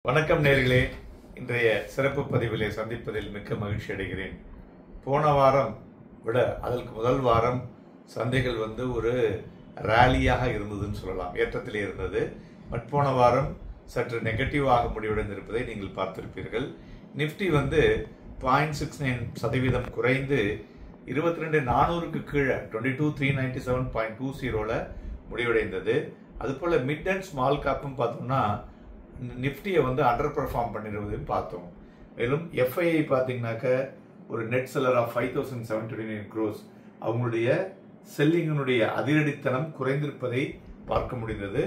வணக்கம் நேயர்களே, இன்றைய சிறப்பு பதிவிலே சந்திப்பதில் மிக்க மகிழ்ச்சி அடைகிறேன். போன வாரம் விட அதற்கு முதல் வாரம் சந்தைகள் ஒரு ரேலியாக இருந்ததுன்னு சொல்லலாம், ஏற்றத்திலே இருந்தது. பட் போன வாரம் சற்று நெகட்டிவாக முடிவடைந்திருப்பதை நீங்கள் பார்த்திருப்பீர்கள். நிஃப்டி 0.69% குறைந்து 22,400க்கு கீழே 22,397.20 முடிவடைந்தது. அதுபோல மிட் அண்ட் ஸ்மால் கேப்பும் பார்த்தோம்னா நிஃப்டியை அண்டர் பெர்ஃபார்ம் பண்ணிடுவதையும் பார்த்தோம். மேலும் எஃப்ஐஐ பார்த்தீங்கன்னாக்க ஒரு நெட் செல்லர் ஆஃப் 5,729 crores அவங்களுடைய செல்லிங்கினுடைய அதிரடித்தனம் குறைந்திருப்பதை பார்க்க முடிந்தது.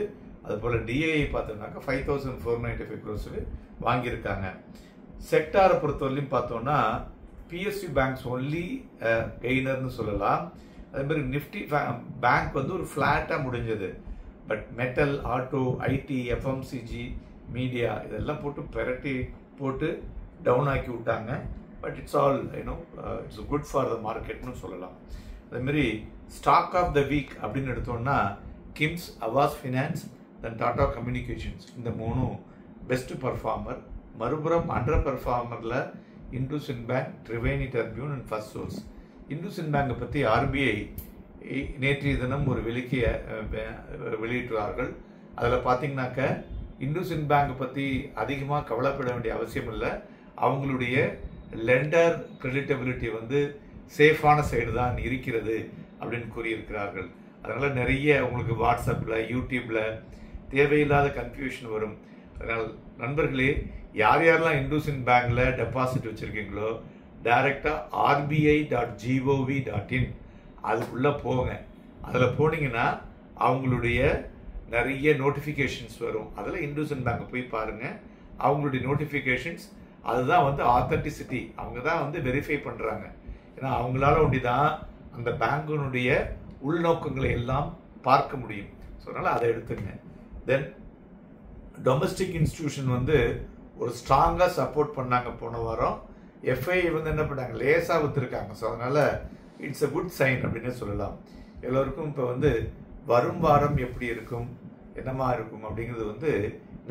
அதுபோல டிஐஐ பார்த்தோம்னாக்க 5,495 crores வாங்கியிருக்காங்க. செக்டாரை பொறுத்தவரையிலும் பார்த்தோம்னா பிஎஸ்யூ பேங்க்ஸ் ஒன்லி கெய்னர்னு சொல்லலாம். அதே மாதிரி நிஃப்டி பேங்க் ஒரு ஃபிளாட்டாக முடிஞ்சது. But metal, auto, IT, FMCG, media இதெல்லாம் போட்டு டவுன் ஆக்கி விட்டாங்க. But it's all it's good for the மார்க்கெட்னு சொல்லலாம். அதேமாரி ஸ்டாக் ஆஃப் த வீக் அப்படின்னு எடுத்தோம்னா KIMS, Aavas finance, then Tata communications இந்த மூணும் பெஸ்ட் பர்ஃபார்மர். மறுபுறம் அண்டர் பர்ஃபார்மரில் IndusInd bank, Triveni turbine and first source. IndusInd பேங்கை பற்றி ஆர்பிஐ நேற்றைய தினம் ஒரு வெளியிட்டுள்ளார்கள். அதில் பார்த்தீங்கன்னாக்க இண்டஸ்இண்ட் பேங்கை பற்றி அதிகமாக கவலைப்பட வேண்டிய அவசியம் இல்லை. அவங்களுடைய லெண்டர் கிரெடிட்டபிலிட்டி சேஃபான சைடு தான் இருக்கிறது அப்படின்னு கூறியிருக்கிறார்கள். அதனால் நிறைய உங்களுக்கு வாட்ஸ்அப்பில், யூடியூப்பில் தேவையில்லாத கன்ஃபியூஷன் வரும். அதனால் நண்பர்களே, யார் யாரெல்லாம் இண்டஸ்இண்ட் பேங்கில் டெபாசிட் வச்சுருக்கீங்களோ டைரெக்டாக rbi.gov.in அதுக்குள்ளே போங்க. அதில் போனீங்கன்னா அவங்களுடைய நிறைய நோட்டிஃபிகேஷன்ஸ் வரும். அதில் இண்டஸ்இண்ட் பேங்கை போய் பாருங்கள். அவங்களுடைய நோட்டிஃபிகேஷன்ஸ் அதுதான் ஆத்தென்டிசிட்டி, அவங்க தான் வெரிஃபை பண்ணுறாங்க. ஏன்னா அவங்களால ஒண்டி தான் அந்த பேங்கினுடைய உள்நோக்கங்களை எல்லாம் பார்க்க முடியும். ஸோ அதனால் அதை எடுத்துங்க. தென் டொமஸ்டிக் இன்ஸ்டிடியூஷன் ஒரு ஸ்ட்ராங்காக சப்போர்ட் பண்ணாங்க போன வாரம். எஃப்ஐ என்ன பண்ணாங்க, லேசாக விற்றுருக்காங்க. ஸோ அதனால் இட்ஸ் அ குட் சைன் அப்படின்னு சொல்லலாம். எல்லோருக்கும் இப்போ வரும் வாரம் எப்படி இருக்கும், என்னமா இருக்கும் அப்படிங்கிறது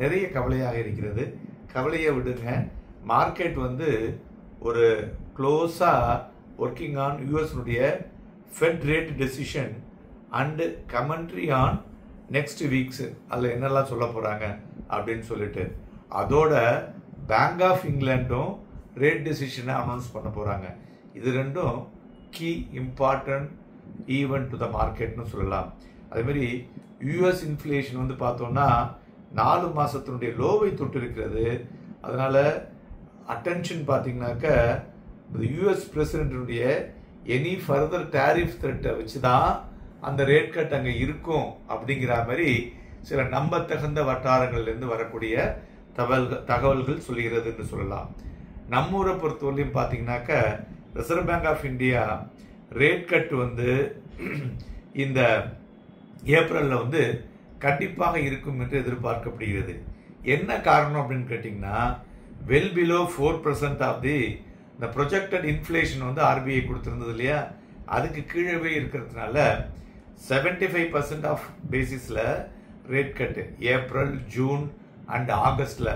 நிறைய கவலையாக இருக்கிறது. கவலையை விடுங்க. மார்க்கெட் ஒரு க்ளோஸாக ஒர்க்கிங் ஆன் யூஎஸ்னுடைய Fed rate decision and commentary on next weeks, அதில் என்னெல்லாம் சொல்ல போகிறாங்க அப்படின்னு சொல்லிட்டு, அதோட பேங்க் ஆஃப் இங்கிலாண்டும் ரேட் டெசிஷனை அனௌன்ஸ் பண்ண போகிறாங்க. இது ரெண்டும் key important event to the மார்க்கெட்னு சொல்லலாம். அதேமாதிரி யூஎஸ் இன்ஃப்ளேஷன் பார்த்தோம்னா 4 மாதத்தினுடைய லோவை தொட்டு இருக்கிறது. அதனால் அட்டென்ஷன் பார்த்தீங்கன்னாக்க யூஎஸ் பிரசிடென்டினுடைய எனி ஃபர்தர் டேரிஃப் த்ரெட்டை வச்சு தான் அந்த ரேட் கட் அங்கே இருக்கும் அப்படிங்கிற மாதிரி சில நம்பத்தகுந்த வட்டாரங்கள்லேருந்து வரக்கூடிய தகவல்கள் சொல்கிறது என்று சொல்லலாம். நம்ம ஊரை பொறுத்தவரையும் பார்த்தீங்கன்னாக்க reserve bank of India rate cut இந்த ஏப்ரலில் கண்டிப்பாக இருக்கும் என்று எதிர்பார்க்கப்படுகிறது. என்ன காரணம் அப்படின்னு கேட்டிங்கன்னா, வெல் பிலோ 4% ஆஃப் தி இந்த ப்ரொஜெக்டட் இன்ஃப்ளேஷன் ஆர்பிஐ கொடுத்துருந்தது இல்லையா, அதுக்கு கீழவே இருக்கிறதுனால 75% ஆஃப் பேசிஸில் rate cut April, June and ஆகஸ்டில்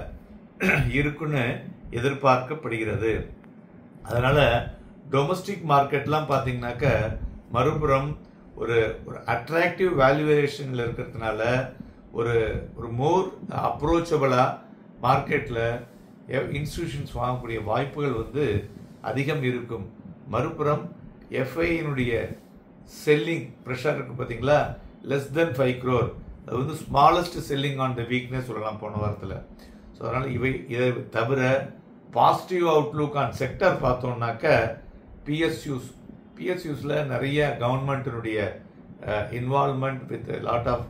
இருக்குன்னு எதிர்பார்க்கப்படுகிறது. அதனால் டொமஸ்டிக் மார்க்கெட்லாம் பார்த்தீங்கன்னாக்க மறுபுறம் ஒரு அட்ராக்டிவ் வேல்யூவேஷனில் இருக்கிறதுனால ஒரு மோர் அப்ரோச்சபிளாக மார்க்கெட்டில் இன்ஸ்டிடியூஷன்ஸ் வாங்கக்கூடிய வாய்ப்புகள் அதிகம் இருக்கும். மறுபுறம் எஃப்ஐனுடைய செல்லிங் ப்ரெஷர் இருக்குது பார்த்தீங்களா, லெஸ் தென் 5 crore, அது ஸ்மாலஸ்ட் செல்லிங் ஆன் த வீக்னே சொல்லலாம் போன வாரத்தில். ஸோ அதனால் இதை தவிர பாசிட்டிவ் அவுட்லுக் ஆன் செக்டர் பார்த்தோம்னாக்க பிஎஸ்யூஸில் நிறைய கவர்மெண்ட்டினுடைய involvement with lot of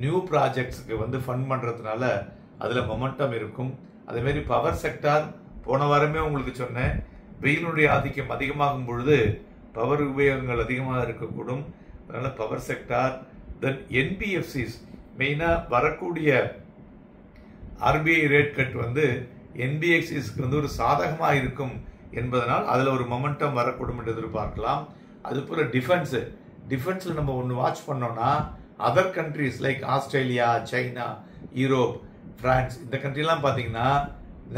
new ப்ராஜெக்ட்ஸுக்கு ஃபண்ட் பண்ணுறதுனால அதில் மொமெண்டம் இருக்கும். அதேமாரி பவர் செக்டார் போன வாரமே உங்களுக்கு சொன்னேன், வெயிலுடைய ஆதிக்கம் அதிகமாகும் பொழுது பவர் உபயோகங்கள் அதிகமாக இருக்கக்கூடும். அதனால் பவர் செக்டார், தென் என்பிஎஃப்சிஸ் மெயினாக வரக்கூடிய ஆர்பிஐ ரேட் கட் என்பிஎஃப்சிஸ்க்கு ஒரு சாதகமாக இருக்கும் என்பதனால் அதில் ஒரு மொமெண்டம் வரக்கூடும் என்று எதிர்பார்க்கலாம். அதுபோல் டிஃபென்ஸில் நம்ம ஒன்று வாட்ச் பண்ணோம்னா other countries like Australia, China, Europe France இந்த கண்ட்ரிலாம் பார்த்தீங்கன்னா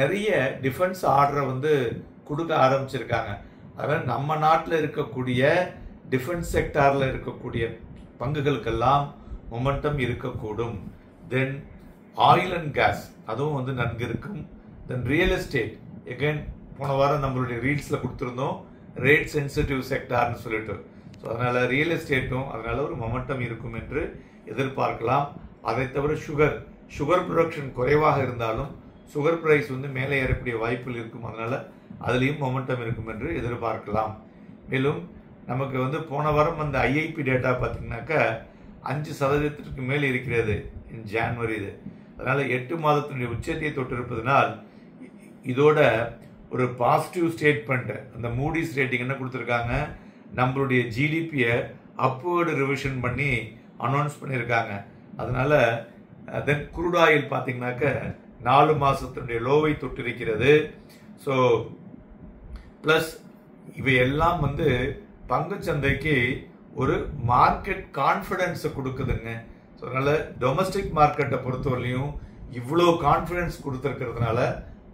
நிறைய டிஃபென்ஸ் ஆர்டரை வந்து கொடுக்க ஆரம்பிச்சிருக்காங்க. அதனால் நம்ம நாட்டில் இருக்கக்கூடிய டிஃபென்ஸ் செக்டாரில் இருக்கக்கூடிய பங்குகளுக்கெல்லாம் மொமெண்டம் இருக்கக்கூடும். தென் ஆயில் அண்ட் கேஸ் அதுவும் வந்து நன்கு இருக்கும். தென் ரியல் எஸ்டேட் எகைன் போன வாரம் நம்மளுடைய ரீல்ஸில் கொடுத்துருந்தோம், ரேட் சென்சிட்டிவ் செக்டார்னு சொல்லிட்டு. ஸோ அதனால் ரியல் எஸ்டேட்டும் அதனால் ஒரு மொமெண்டம் இருக்கும் என்று எதிர்பார்க்கலாம். அதை தவிர சுகர் ப்ரொடக்ஷன் குறைவாக இருந்தாலும் சுகர் பிரைஸ் வந்து மேலே ஏறக்கூடிய வாய்ப்புகள் இருக்கும். அதனால் அதுலேயும் மொமெண்டம் இருக்கும் என்று எதிர்பார்க்கலாம். மேலும் நமக்கு வந்து போன வாரம் அந்த ஐஐபி டேட்டா பார்த்தீங்கன்னாக்கா 5% மேல் இருக்கிறது இன் ஜான்வரி இது. அதனால் 8 மாதத்தினுடைய உச்சத்தை தொட்டிருப்பதனால் இதோட ஒரு பாசிட்டிவ் ஸ்டேட்மெண்ட் அந்த மூடிஸ் ரேட்டிங் என்ன கொடுத்துருக்காங்க, நம்மளுடைய ஜிடிபியை அப்வர்டு ரிவிஷன் பண்ணி அனௌன்ஸ் பண்ணியிருக்காங்க. அதனால் தென் குரூட் ஆயில் பார்த்தீங்கன்னாக்க 4 மாதத்தினுடைய லோவை தொட்டிருக்கிறது. ஸோ ப்ளஸ் இவையெல்லாம் வந்து பங்குச்சந்தைக்கு ஒரு மார்க்கெட் கான்ஃபிடென்ஸை கொடுக்குதுங்க. ஸோ அதனால் டொமஸ்டிக் மார்க்கெட்டை பொறுத்தவரையிலையும் இவ்வளோ கான்ஃபிடென்ஸ் கொடுத்துருக்கிறதுனால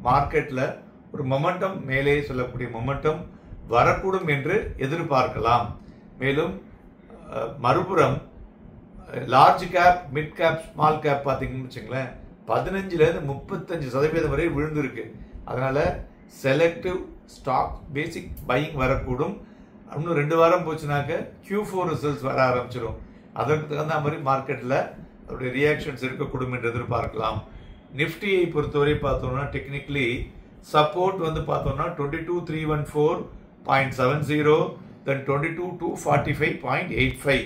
மார்க்கெட்டில் ஒரு மொமெண்டம் மேலே சொல்லக்கூடிய மொமெண்டம் வரக்கூடும் என்று எதிர்பார்க்கலாம். மேலும் மறுபுறம் large cap, mid cap, small cap பார்த்தீங்கன்னு வச்சுங்களேன் 15% 35% வரை விழுந்திருக்கு. அதனால் செலக்டிவ் ஸ்டாக் பேசிக் பையிங் வரக்கூடும். இன்னும் 2 வாரம் போச்சுனாக்க Q4 ரிசல்ட்ஸ் வர ஆரம்பிச்சிடும். அதற்கு தகுந்த மாதிரி மார்க்கெட்டில் அதோடைய ரியாக்ஷன்ஸ் இருக்கக்கூடும் என்று எதிர்பார்க்கலாம். நிஃப்டியை பொறுத்தவரை பார்த்தோம்னா டெக்னிக்கலி சப்போர்ட் வந்து பார்த்தோம்னா 22,314.70 தென் 22,245.85.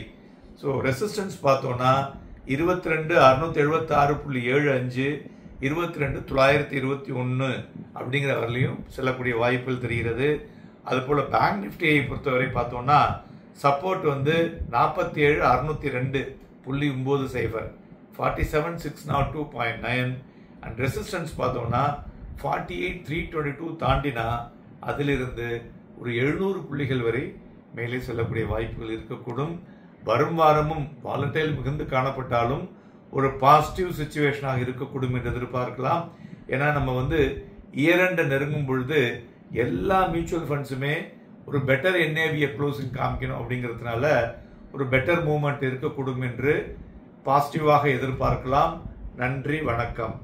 ஸோ ரெசிஸ்டன்ஸ் பார்த்தோம்னா 22,676.75 22,921 அப்படிங்கிற வரலையும் செல்லக்கூடிய வாய்ப்புகள் தெரிகிறது. அதுபோல் பேங்க் நிஃப்டியை பொறுத்தவரை பார்த்தோம்னா சப்போர்ட் வந்து 47,602.90 47,602.9 அண்ட் ரெசிஸ்டன்ஸ் பார்த்தோம்னா 48,322 தாண்டினா அதிலிருந்து ஒரு 700 புள்ளிகள் வரை மேலே செல்லக்கூடிய வாய்ப்புகள் இருக்கக்கூடும். வரும் வாரமும் வாலட்டைல் மிகுந்து காணப்பட்டாலும் ஒரு பாசிட்டிவ் சிச்சுவேஷனாக இருக்கக்கூடும் என்று எதிர்பார்க்கலாம். ஏன்னா நம்ம வந்து இயர்-எண்ட் நெருங்கும் பொழுது எல்லா மியூச்சுவல் ஃபண்ட்ஸுமே ஒரு பெட்டர் என்ஏவியை க்ளோசிங் காமிக்கணும் அப்படிங்கிறதுனால ஒரு பெட்டர் மூவ்மெண்ட் இருக்கக்கூடும் என்று பாசிட்டிவாக எதிர்பார்க்கலாம். நன்றி, வணக்கம்.